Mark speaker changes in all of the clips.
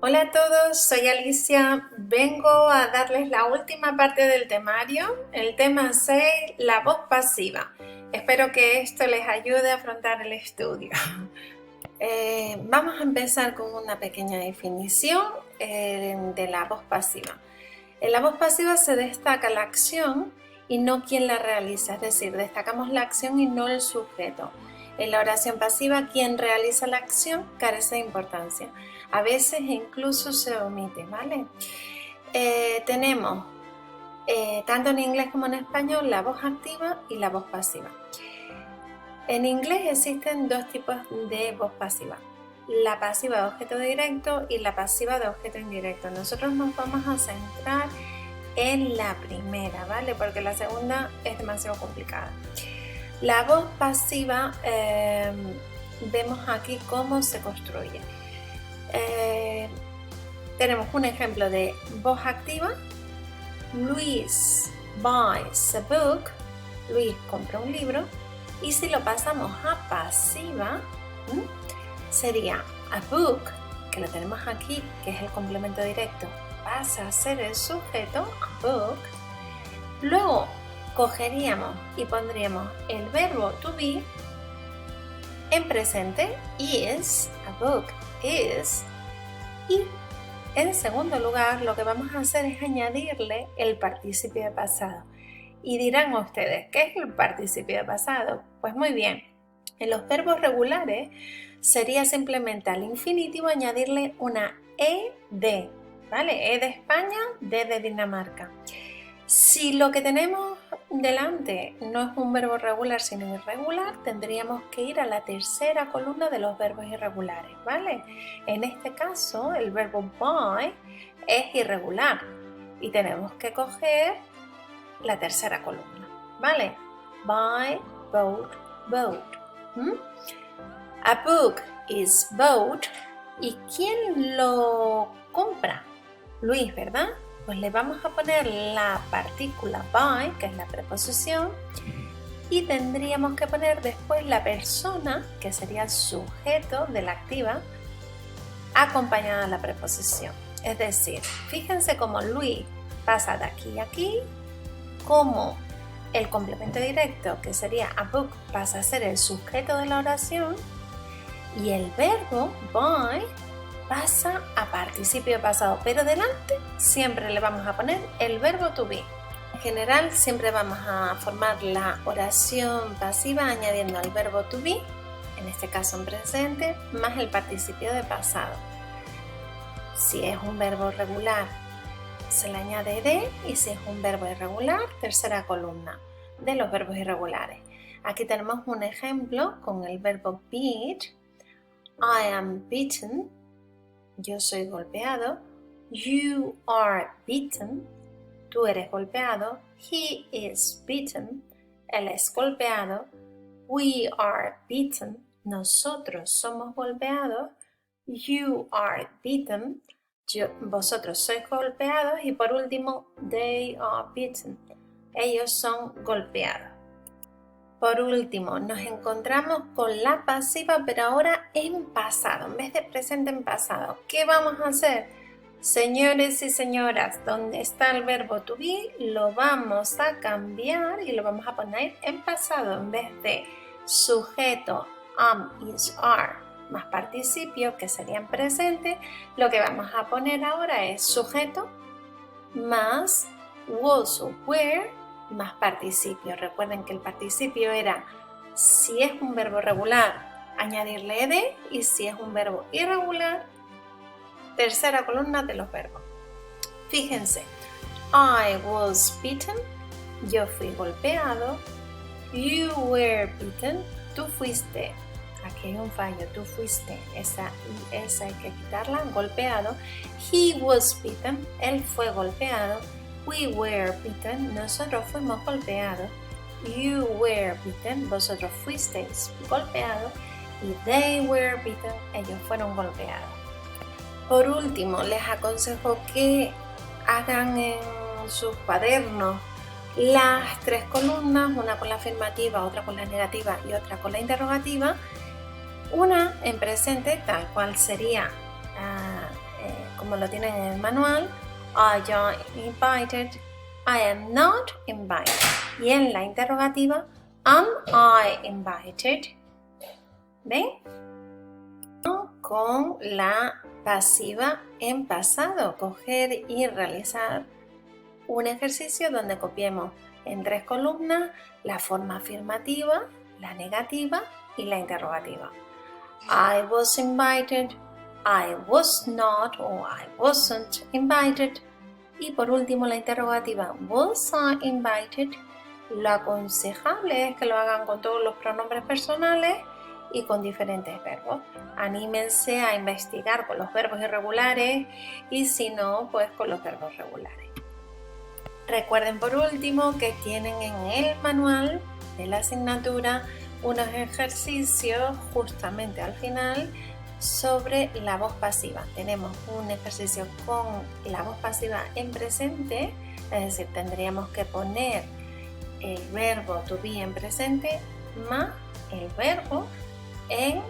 Speaker 1: Hola a todos, soy Alicia. Vengo a darles la última parte del temario, el tema 6, la voz pasiva. Espero que esto les ayude a afrontar el estudio. Vamos a empezar con una pequeña definición de la voz pasiva. En la voz pasiva se destaca la acción y no quien la realiza, es decir, destacamos la acción y no el sujeto. En la oración pasiva, quien realiza la acción carece de importancia. A veces incluso se omite, ¿vale? Tenemos, tanto en inglés como en español, la voz activa y la voz pasiva. En inglés existen dos tipos de voz pasiva. La pasiva de objeto directo y la pasiva de objeto indirecto. Nosotros nos vamos a centrar en la primera, ¿vale? Porque la segunda es demasiado complicada. La voz pasiva, vemos aquí cómo se construye. Tenemos un ejemplo de voz activa. Luis buys a book. Luis compra un libro. Y si lo pasamos a pasiva, sería a book, que lo tenemos aquí, que es el complemento directo, pasa a ser el sujeto, a book. Luego cogeríamos y pondríamos el verbo to be en presente, is, a book is, y en segundo lugar lo que vamos a hacer es añadirle el participio de pasado. Y dirán ustedes, ¿qué es el participio de pasado? Pues muy bien, en los verbos regulares sería simplemente al infinitivo añadirle una ed, ¿vale? E de España, D de Dinamarca. Si lo que tenemos delante no es un verbo regular sino irregular, tendríamos que ir a la tercera columna de los verbos irregulares, ¿vale? En este caso, el verbo buy es irregular y tenemos que coger la tercera columna, ¿vale? Buy, bought, boat. A book is bought. ¿Y quién lo compra? Luis, ¿verdad? Pues le vamos a poner la partícula buy, que es la preposición, y tendríamos que poner después la persona, que sería el sujeto de la activa, acompañada de la preposición. Es decir, fíjense cómo Luis pasa de aquí a aquí, como el complemento directo, que sería a book, pasa a ser el sujeto de la oración, y el verbo buy pasa a participio de pasado, pero delante siempre le vamos a poner el verbo to be. En general siempre vamos a formar la oración pasiva añadiendo al verbo to be, en este caso en presente, más el participio de pasado. Si es un verbo regular, se le añade de, y si es un verbo irregular, tercera columna de los verbos irregulares. Aquí tenemos un ejemplo con el verbo beat. I am beaten. Yo soy golpeado. You are beaten. Tú eres golpeado. He is beaten. Él es golpeado. We are beaten. Nosotros somos golpeados. You are beaten. Vosotros sois golpeados. Y por último, they are beaten. Ellos son golpeados. Por último, nos encontramos con la pasiva, pero ahora en pasado, en vez de presente, en pasado. ¿Qué vamos a hacer? Señores y señoras, donde está el verbo to be, lo vamos a cambiar y lo vamos a poner en pasado. En vez de sujeto, am, is, are, más participio, que sería en presente, lo que vamos a poner ahora es sujeto más was o were más participio. Recuerden que el participio era, si es un verbo regular, añadirle ed, y si es un verbo irregular, tercera columna de los verbos. Fíjense, I was beaten, yo fui golpeado. You were beaten, tú fuiste. Aquí hay un fallo, tú fuiste, esa hay que quitarla, golpeado. He was beaten, él fue golpeado. We were beaten, nosotros fuimos golpeados. You were beaten, vosotros fuisteis golpeados. Y they were beaten, ellos fueron golpeados. Por último, les aconsejo que hagan en sus cuadernos las tres columnas, una con la afirmativa, otra con la negativa y otra con la interrogativa. Una en presente, tal cual sería como lo tienen en el manual. Are you invited? I am not invited. Y en la interrogativa, am I invited? ¿Ven? Con la pasiva en pasado, coger y realizar un ejercicio donde copiemos en 3 columnas la forma afirmativa, la negativa y la interrogativa. I was invited, I was not or I wasn't invited. Y por último la interrogativa, was I invited? Lo aconsejable es que lo hagan con todos los pronombres personales y con diferentes verbos. Anímense a investigar con los verbos irregulares y si no, pues con los verbos regulares. Recuerden por último que tienen en el manual de la asignatura unos ejercicios justamente al final sobre la voz pasiva. Tenemos un ejercicio con la voz pasiva en presente, es decir, tendríamos que poner el verbo to be en presente más el verbo en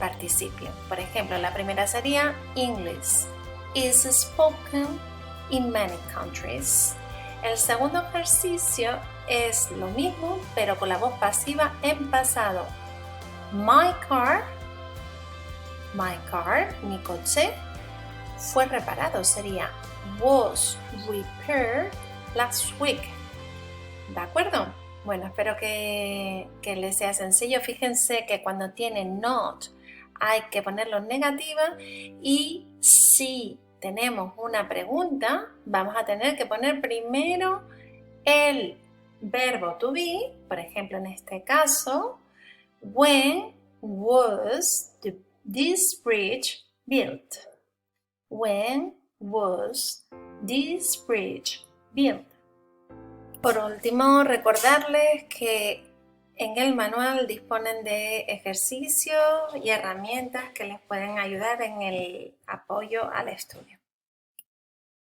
Speaker 1: participio. Por ejemplo, la primera sería English is spoken in many countries. El segundo ejercicio es lo mismo, pero con la voz pasiva en pasado. My car, mi coche, fue reparado. Sería was repaired last week. ¿De acuerdo? Bueno, espero que les sea sencillo. Fíjense que cuando tiene not hay que ponerlo en negativa y si tenemos una pregunta, vamos a tener que poner primero el verbo to be, por ejemplo en este caso, when was this bridge built? When was this bridge built? Por último, recordarles que en el manual disponen de ejercicios y herramientas que les pueden ayudar en el apoyo al estudio.